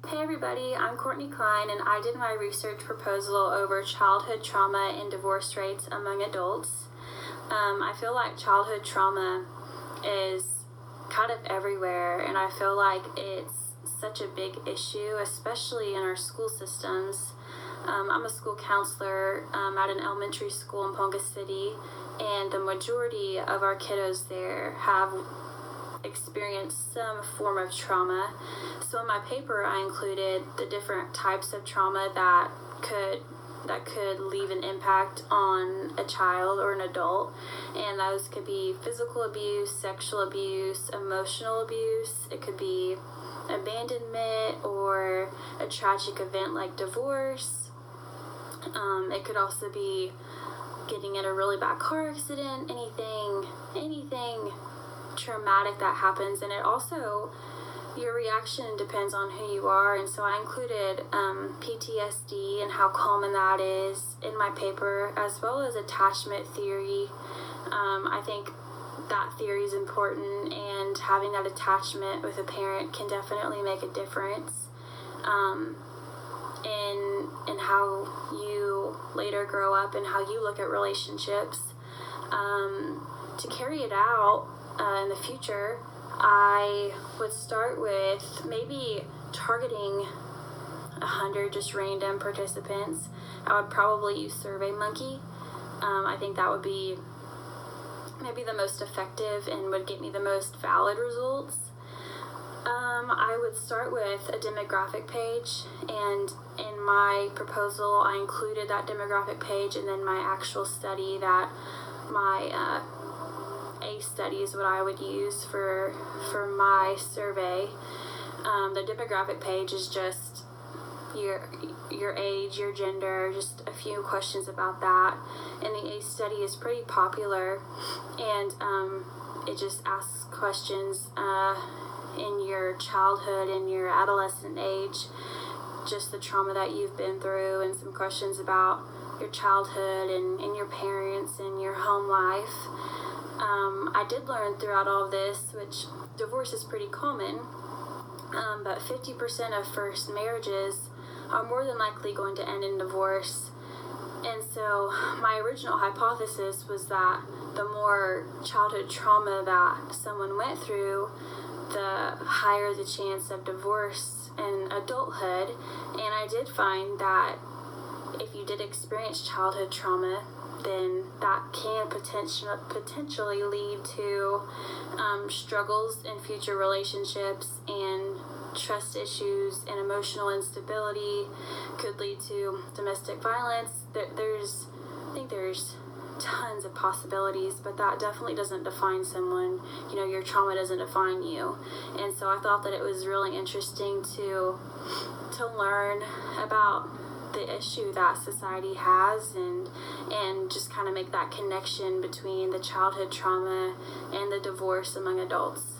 Hey everybody, I'm Courtney Klein, and I did my research proposal over childhood trauma and divorce rates among adults. I feel like childhood trauma is kind of everywhere, and I feel like it's such a big issue, especially in our school systems. I'm a school counselor at an elementary school in Ponca City, and the majority of our kiddos there have experienced some form of trauma. So in my paper, I included the different types of trauma that could leave an impact on a child or an adult, and those could be physical abuse, sexual abuse, emotional abuse. It could be abandonment or a tragic event like divorce. It could also be getting in a really bad car accident, anything traumatic that happens. And it also, your reaction depends on who you are, and so I included PTSD and how common that is in my paper, as well as attachment theory. I think that theory is important, and having that attachment with a parent can definitely make a difference in how you later grow up and how you look at relationships. To carry it out in the future, I would start with maybe targeting 100 just random participants. I would probably use SurveyMonkey. I think that would be maybe the most effective and would get me the most valid results. I would start with a demographic page, and in my proposal I included that demographic page and then my actual study that my ACE study is what I would use for my survey. The demographic page is just your age, your gender, just a few questions about that. And the ACE study is pretty popular, and it just asks questions in your childhood and your adolescent age, just the trauma that you've been through, and some questions about your childhood and your parents and your home life. I did learn throughout all of this, which divorce is pretty common, but 50% of first marriages are more than likely going to end in divorce. And so my original hypothesis was that the more childhood trauma that someone went through, the higher the chance of divorce in adulthood. And I did find that if you did experience childhood trauma, then that can potentially lead to struggles in future relationships, and trust issues and emotional instability, could lead to domestic violence. I think there's tons of possibilities, but that definitely doesn't define someone. Your trauma doesn't define you. And so I thought that it was really interesting to learn about the issue that society has, and just kind of make that connection between the childhood trauma and the divorce among adults.